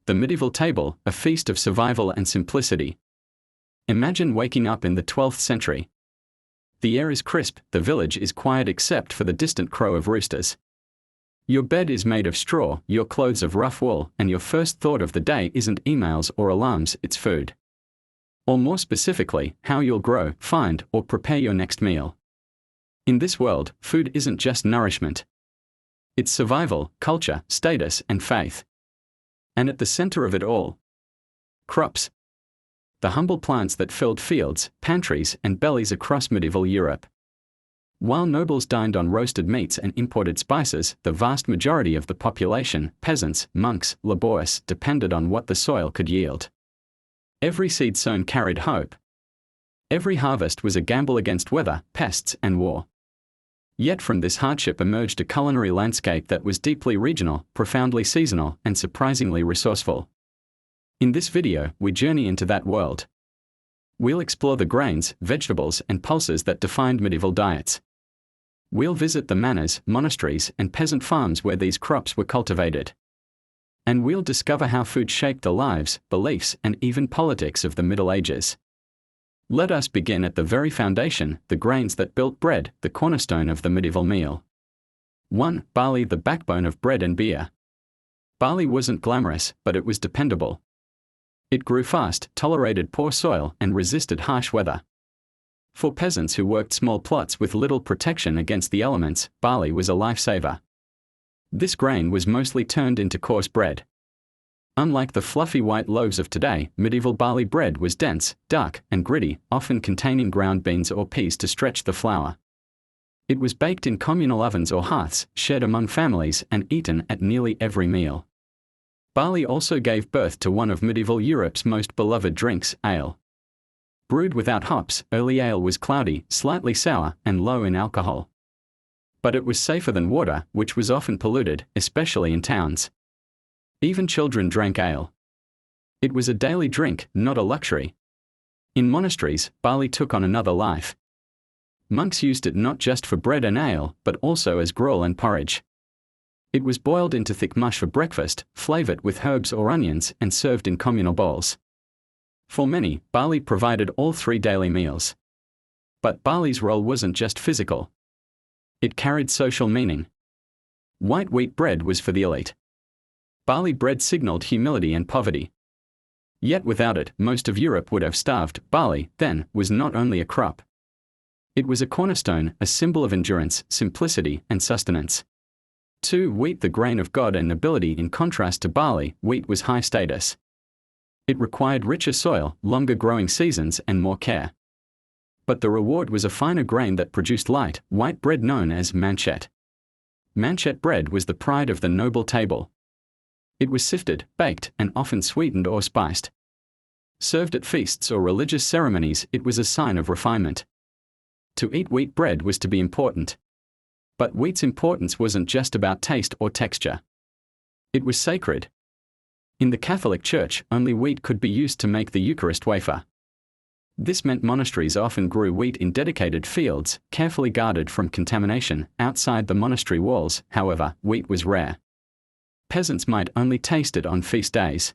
The medieval table, a feast of survival and simplicity. Imagine waking up in the 12th century. The air is crisp, the village is quiet except for the distant crow of roosters. Your bed is made of straw, your clothes of rough wool, and your first thought of the day isn't emails or alarms, it's food. Or more specifically, how you'll grow, find, or prepare your next meal. In this world, food isn't just nourishment. It's survival, culture, status, and faith. And at the center of it all, crops. The humble plants that filled fields, pantries, and bellies across medieval Europe. While nobles dined on roasted meats and imported spices, the vast majority of the population, peasants, monks, labourers, depended on what the soil could yield. Every seed sown carried hope. Every harvest was a gamble against weather, pests, and war. Yet from this hardship emerged a culinary landscape that was deeply regional, profoundly seasonal, and surprisingly resourceful. In this video, we journey into that world. We'll explore the grains, vegetables, and pulses that defined medieval diets. We'll visit the manors, monasteries, and peasant farms where these crops were cultivated. And we'll discover how food shaped the lives, beliefs, and even politics of the Middle Ages. Let us begin at the very foundation, the grains that built bread, the cornerstone of the medieval meal. 1. Barley, the backbone of bread and beer. Barley wasn't glamorous, but it was dependable. It grew fast, tolerated poor soil, and resisted harsh weather. For peasants who worked small plots with little protection against the elements, barley was a lifesaver. This grain was mostly turned into coarse bread. Unlike the fluffy white loaves of today, medieval barley bread was dense, dark, and gritty, often containing ground beans or peas to stretch the flour. It was baked in communal ovens or hearths, shared among families, and eaten at nearly every meal. Barley also gave birth to one of medieval Europe's most beloved drinks, ale. Brewed without hops, early ale was cloudy, slightly sour, and low in alcohol. But it was safer than water, which was often polluted, especially in towns. Even children drank ale. It was a daily drink, not a luxury. In monasteries, barley took on another life. Monks used it not just for bread and ale, but also as gruel and porridge. It was boiled into thick mush for breakfast, flavored with herbs or onions, and served in communal bowls. For many, barley provided all 3 daily meals. But barley's role wasn't just physical. It carried social meaning. White wheat bread was for the elite. Barley bread signaled humility and poverty. Yet without it, most of Europe would have starved. Barley, then, was not only a crop. It was a cornerstone, a symbol of endurance, simplicity, and sustenance. 2. Wheat, the grain of God and nobility. In contrast to barley, wheat was high status. It required richer soil, longer growing seasons, and more care. But the reward was a finer grain that produced light, white bread known as manchet. Manchet bread was the pride of the noble table. It was sifted, baked, and often sweetened or spiced. Served at feasts or religious ceremonies, it was a sign of refinement. To eat wheat bread was to be important. But wheat's importance wasn't just about taste or texture. It was sacred. In the Catholic Church, only wheat could be used to make the Eucharist wafer. This meant monasteries often grew wheat in dedicated fields, carefully guarded from contamination. Outside the monastery walls, however, wheat was rare. Peasants might only taste it on feast days.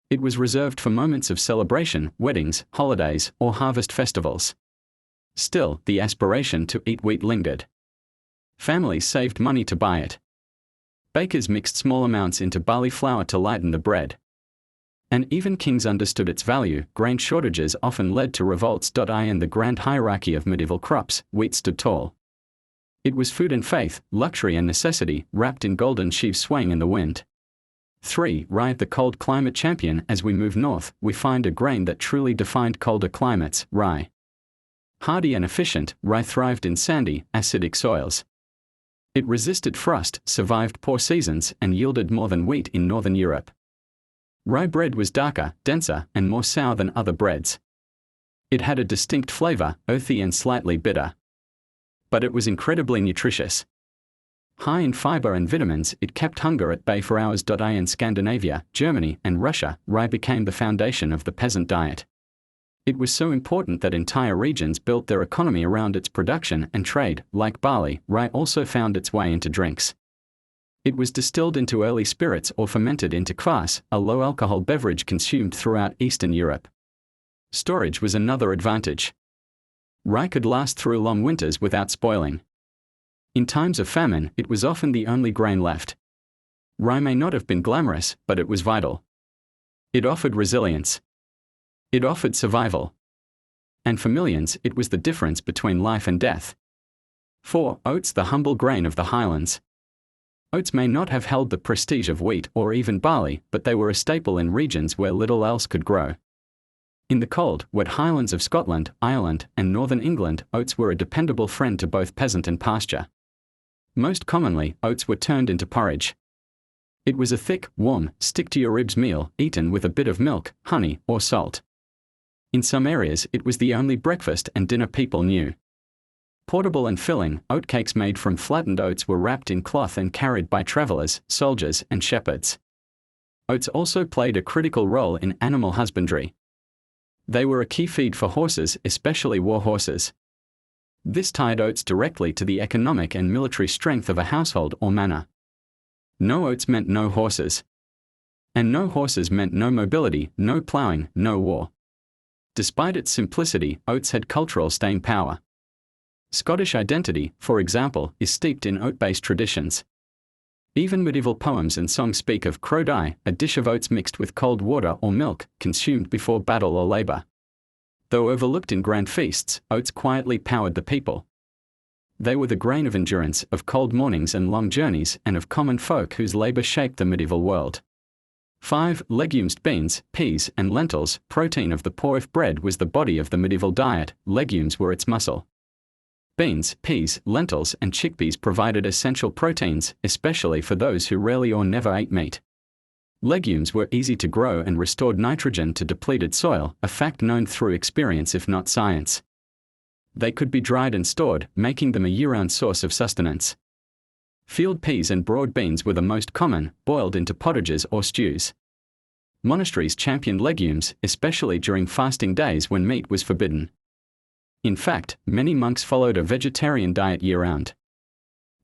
It was reserved for moments of celebration, weddings, holidays, or harvest festivals. Still, the aspiration to eat wheat lingered. Families saved money to buy it. Bakers mixed small amounts into barley flour to lighten the bread. And even kings understood its value. Grain shortages often led to revolts. In the grand hierarchy of medieval crops, wheat stood tall. It was food and faith, luxury and necessity, wrapped in golden sheaves swaying in the wind. 3. Rye, the cold climate champion. As we move north, we find a grain that truly defined colder climates, rye. Hardy and efficient, rye thrived in sandy, acidic soils. It resisted frost, survived poor seasons, and yielded more than wheat in northern Europe. Rye bread was darker, denser, and more sour than other breads. It had a distinct flavor, earthy and slightly bitter. But it was incredibly nutritious. High in fiber and vitamins, it kept hunger at bay for hours. In Scandinavia, Germany, and Russia, rye became the foundation of the peasant diet. It was so important that entire regions built their economy around its production and trade. Like barley, rye also found its way into drinks. It was distilled into early spirits or fermented into kvass, a low-alcohol beverage consumed throughout Eastern Europe. Storage was another advantage. Rye could last through long winters without spoiling. In times of famine, it was often the only grain left. Rye may not have been glamorous, but it was vital. It offered resilience. It offered survival. And for millions, it was the difference between life and death. 4. Oats, the humble grain of the highlands. Oats may not have held the prestige of wheat or even barley, but they were a staple in regions where little else could grow. In the cold, wet highlands of Scotland, Ireland, and northern England, oats were a dependable friend to both peasant and pasture. Most commonly, oats were turned into porridge. It was a thick, warm, stick-to-your-ribs meal, eaten with a bit of milk, honey, or salt. In some areas, it was the only breakfast and dinner people knew. Portable and filling, oatcakes made from flattened oats were wrapped in cloth and carried by travelers, soldiers, and shepherds. Oats also played a critical role in animal husbandry. They were a key feed for horses, especially war horses. This tied oats directly to the economic and military strength of a household or manor. No oats meant no horses. And no horses meant no mobility, no ploughing, no war. Despite its simplicity, oats had cultural staying power. Scottish identity, for example, is steeped in oat-based traditions. Even medieval poems and songs speak of crowdie, a dish of oats mixed with cold water or milk, consumed before battle or labor. Though overlooked in grand feasts, oats quietly powered the people. They were the grain of endurance, of cold mornings and long journeys, and of common folk whose labor shaped the medieval world. 5. Legumes, beans, peas, and lentils, protein of the poor. If bread was the body of the medieval diet, legumes were its muscle. Beans, peas, lentils, and chickpeas provided essential proteins, especially for those who rarely or never ate meat. Legumes were easy to grow and restored nitrogen to depleted soil, a fact known through experience if not science. They could be dried and stored, making them a year-round source of sustenance. Field peas and broad beans were the most common, boiled into pottages or stews. Monasteries championed legumes, especially during fasting days when meat was forbidden. In fact, many monks followed a vegetarian diet year-round.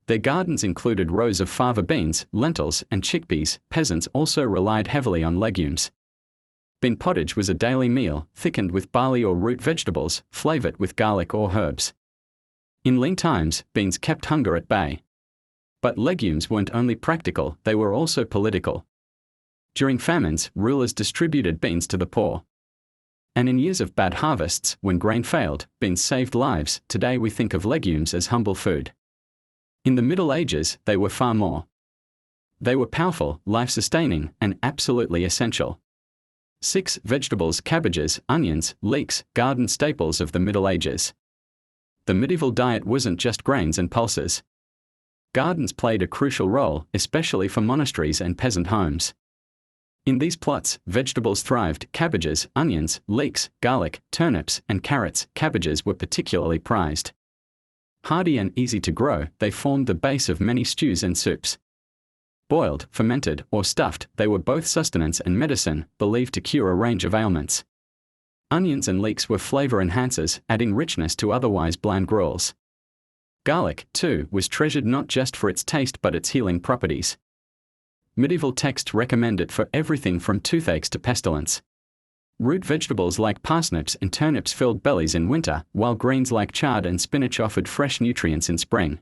Their gardens included rows of fava beans, lentils, and chickpeas. Peasants also relied heavily on legumes. Bean pottage was a daily meal, thickened with barley or root vegetables, flavored with garlic or herbs. In lean times, beans kept hunger at bay. But legumes weren't only practical, they were also political. During famines, rulers distributed beans to the poor. And in years of bad harvests, when grain failed, beans saved lives. Today we think of legumes as humble food. In the Middle Ages, they were far more. They were powerful, life-sustaining, and absolutely essential. 6. Vegetables, cabbages, onions, leeks, garden staples of the Middle Ages. The medieval diet wasn't just grains and pulses. Gardens played a crucial role, especially for monasteries and peasant homes. In these plots, vegetables thrived. Cabbages, onions, leeks, garlic, turnips, and carrots. Cabbages were particularly prized. Hardy and easy to grow, they formed the base of many stews and soups. Boiled, fermented, or stuffed, they were both sustenance and medicine, believed to cure a range of ailments. Onions and leeks were flavor enhancers, adding richness to otherwise bland gruels. Garlic, too, was treasured not just for its taste but its healing properties. Medieval texts recommend it for everything from toothaches to pestilence. Root vegetables like parsnips and turnips filled bellies in winter, while greens like chard and spinach offered fresh nutrients in spring.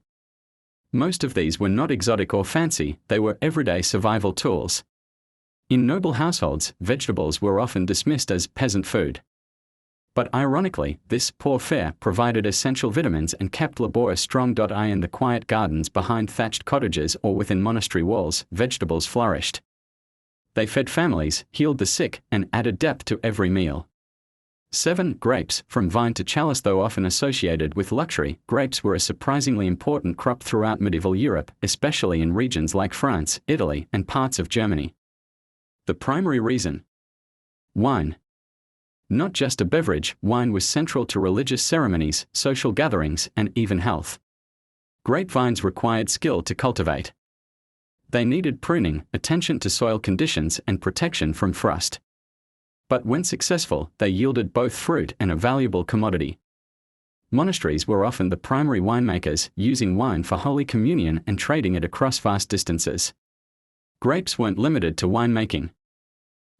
Most of these were not exotic or fancy, they were everyday survival tools. In noble households, vegetables were often dismissed as peasant food. But ironically, this poor fare provided essential vitamins and kept labor strong. In the quiet gardens behind thatched cottages or within monastery walls, vegetables flourished. They fed families, healed the sick, and added depth to every meal. 7. Grapes, from vine to chalice. Though often associated with luxury, grapes were a surprisingly important crop throughout medieval Europe, especially in regions like France, Italy, and parts of Germany. The primary reason? Wine. Not just a beverage, wine was central to religious ceremonies, social gatherings, and even health. Grapevines required skill to cultivate. They needed pruning, attention to soil conditions, and protection from frost. But when successful, they yielded both fruit and a valuable commodity. Monasteries were often the primary winemakers, using wine for Holy Communion and trading it across vast distances. Grapes weren't limited to winemaking.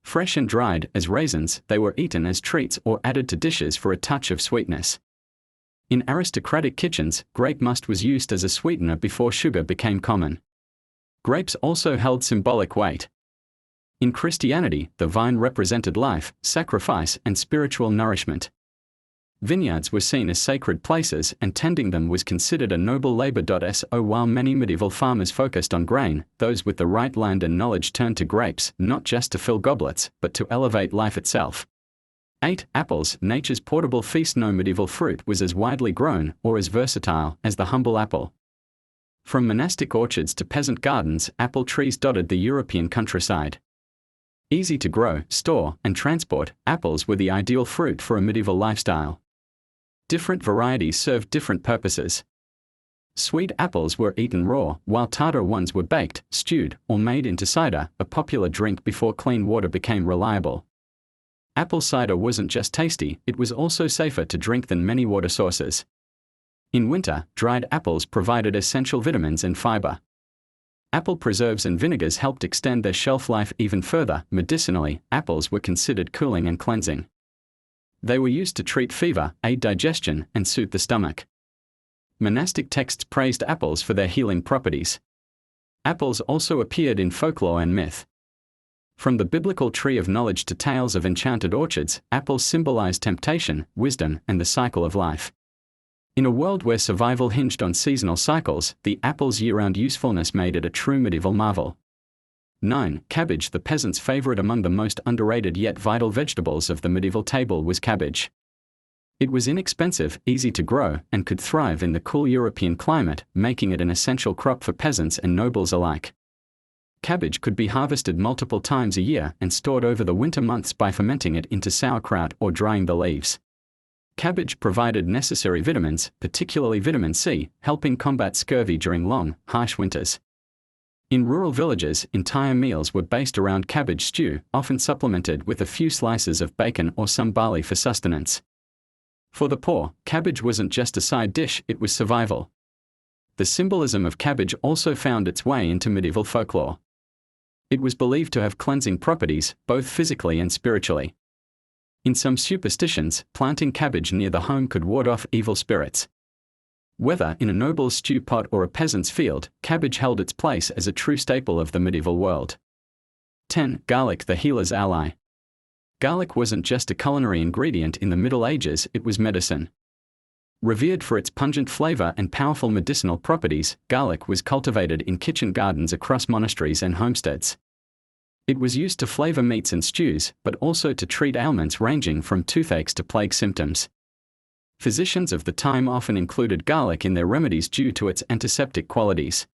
Fresh and dried as raisins, they were eaten as treats or added to dishes for a touch of sweetness. In aristocratic kitchens, grape must was used as a sweetener before sugar became common. Grapes also held symbolic weight. In Christianity, the vine represented life, sacrifice, and spiritual nourishment. Vineyards were seen as sacred places, and tending them was considered a noble labor. So while many medieval farmers focused on grain, those with the right land and knowledge turned to grapes, not just to fill goblets, but to elevate life itself. 8. Apples, nature's portable feast. No medieval fruit was as widely grown, or as versatile, as the humble apple. From monastic orchards to peasant gardens, apple trees dotted the European countryside. Easy to grow, store, and transport, apples were the ideal fruit for a medieval lifestyle. Different varieties served different purposes. Sweet apples were eaten raw, while tartar ones were baked, stewed, or made into cider, a popular drink before clean water became reliable. Apple cider wasn't just tasty, it was also safer to drink than many water sources. In winter, dried apples provided essential vitamins and fiber. Apple preserves and vinegars helped extend their shelf life even further. Medicinally, apples were considered cooling and cleansing. They were used to treat fever, aid digestion, and soothe the stomach. Monastic texts praised apples for their healing properties. Apples also appeared in folklore and myth. From the biblical tree of knowledge to tales of enchanted orchards, apples symbolized temptation, wisdom, and the cycle of life. In a world where survival hinged on seasonal cycles, the apple's year-round usefulness made it a true medieval marvel. 9. Cabbage. The peasant's favorite among the most underrated yet vital vegetables of the medieval table was cabbage. It was inexpensive, easy to grow, and could thrive in the cool European climate, making it an essential crop for peasants and nobles alike. Cabbage could be harvested multiple times a year and stored over the winter months by fermenting it into sauerkraut or drying the leaves. Cabbage provided necessary vitamins, particularly vitamin C, helping combat scurvy during long, harsh winters. In rural villages, entire meals were based around cabbage stew, often supplemented with a few slices of bacon or some barley for sustenance. For the poor, cabbage wasn't just a side dish, it was survival. The symbolism of cabbage also found its way into medieval folklore. It was believed to have cleansing properties, both physically and spiritually. In some superstitions, planting cabbage near the home could ward off evil spirits. Whether in a noble's stew pot or a peasant's field, cabbage held its place as a true staple of the medieval world. 10. Garlic, the healer's ally. Garlic wasn't just a culinary ingredient in the Middle Ages, it was medicine. Revered for its pungent flavor and powerful medicinal properties, garlic was cultivated in kitchen gardens across monasteries and homesteads. It was used to flavor meats and stews, but also to treat ailments ranging from toothaches to plague symptoms. Physicians of the time often included garlic in their remedies due to its antiseptic qualities.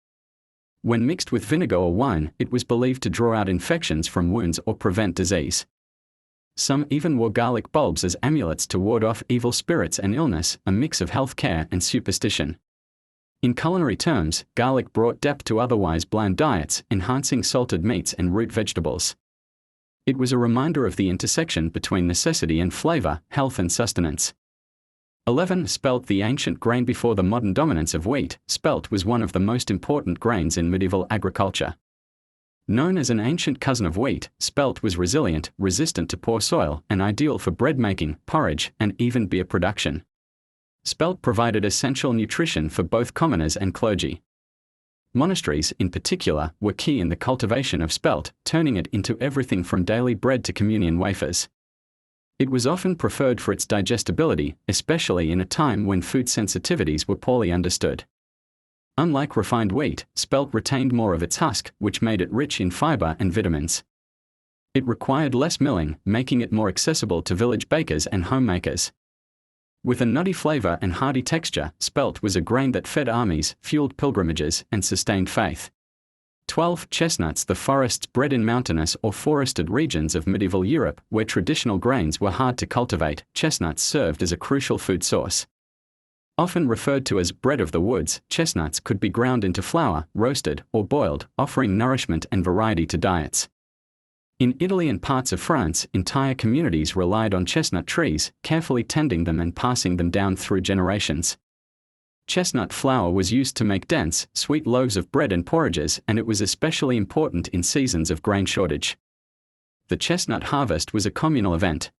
When mixed with vinegar or wine, it was believed to draw out infections from wounds or prevent disease. Some even wore garlic bulbs as amulets to ward off evil spirits and illness, a mix of health care and superstition. In culinary terms, garlic brought depth to otherwise bland diets, enhancing salted meats and root vegetables. It was a reminder of the intersection between necessity and flavor, health and sustenance. 11. Spelt, the ancient grain. Before the modern dominance of wheat, spelt was one of the most important grains in medieval agriculture. Known as an ancient cousin of wheat, spelt was resilient, resistant to poor soil, and ideal for bread making, porridge, and even beer production. Spelt provided essential nutrition for both commoners and clergy. Monasteries, in particular, were key in the cultivation of spelt, turning it into everything from daily bread to communion wafers. It was often preferred for its digestibility, especially in a time when food sensitivities were poorly understood. Unlike refined wheat, spelt retained more of its husk, which made it rich in fiber and vitamins. It required less milling, making it more accessible to village bakers and homemakers. With a nutty flavor and hearty texture, spelt was a grain that fed armies, fueled pilgrimages, and sustained faith. 12. Chestnuts, the forests bred in mountainous or forested regions of medieval Europe, where traditional grains were hard to cultivate, chestnuts served as a crucial food source. Often referred to as bread of the woods, chestnuts could be ground into flour, roasted, or boiled, offering nourishment and variety to diets. In Italy and parts of France, entire communities relied on chestnut trees, carefully tending them and passing them down through generations. Chestnut flour was used to make dense, sweet loaves of bread and porridges, and it was especially important in seasons of grain shortage. The chestnut harvest was a communal event.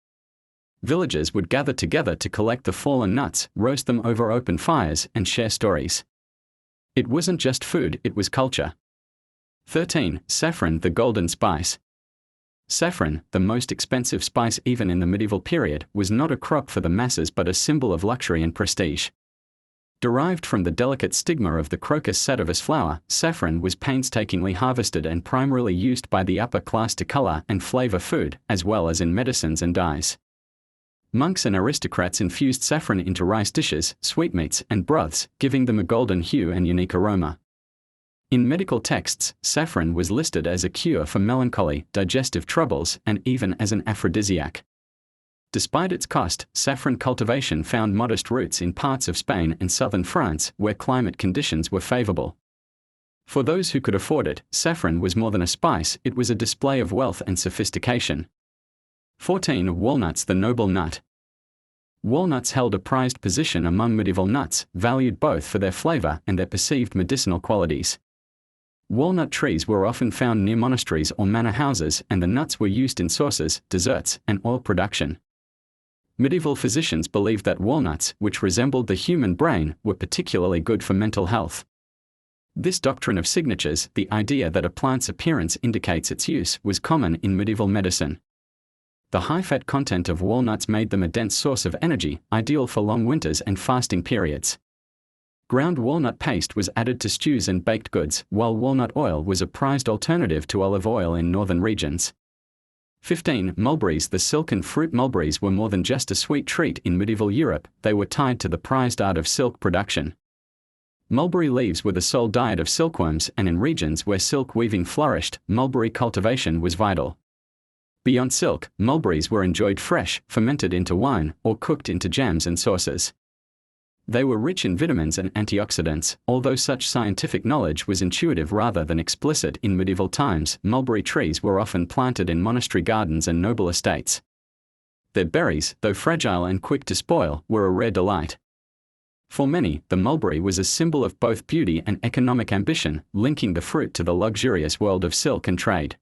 Villagers would gather together to collect the fallen nuts, roast them over open fires, and share stories. It wasn't just food, it was culture. 13. Saffron, the golden spice. Saffron, the most expensive spice even in the medieval period, was not a crop for the masses but a symbol of luxury and prestige. Derived from the delicate stigma of the Crocus sativus flower, saffron was painstakingly harvested and primarily used by the upper class to color and flavor food, as well as in medicines and dyes. Monks and aristocrats infused saffron into rice dishes, sweetmeats, and broths, giving them a golden hue and unique aroma. In medical texts, saffron was listed as a cure for melancholy, digestive troubles, and even as an aphrodisiac. Despite its cost, saffron cultivation found modest roots in parts of Spain and southern France, where climate conditions were favorable. For those who could afford it, saffron was more than a spice, it was a display of wealth and sophistication. 14. Walnuts, the noble nut. Walnuts held a prized position among medieval nuts, valued both for their flavor and their perceived medicinal qualities. Walnut trees were often found near monasteries or manor houses, and the nuts were used in sauces, desserts, and oil production. Medieval physicians believed that walnuts, which resembled the human brain, were particularly good for mental health. This doctrine of signatures, the idea that a plant's appearance indicates its use, was common in medieval medicine. The high-fat content of walnuts made them a dense source of energy, ideal for long winters and fasting periods. Ground walnut paste was added to stews and baked goods, while walnut oil was a prized alternative to olive oil in northern regions. 15. Mulberries, the silken fruit. Mulberries were more than just a sweet treat in medieval Europe, they were tied to the prized art of silk production. Mulberry leaves were the sole diet of silkworms, and in regions where silk weaving flourished, mulberry cultivation was vital. Beyond silk, mulberries were enjoyed fresh, fermented into wine, or cooked into jams and sauces. They were rich in vitamins and antioxidants. Although such scientific knowledge was intuitive rather than explicit in medieval times, mulberry trees were often planted in monastery gardens and noble estates. Their berries, though fragile and quick to spoil, were a rare delight. For many, the mulberry was a symbol of both beauty and economic ambition, linking the fruit to the luxurious world of silk and trade.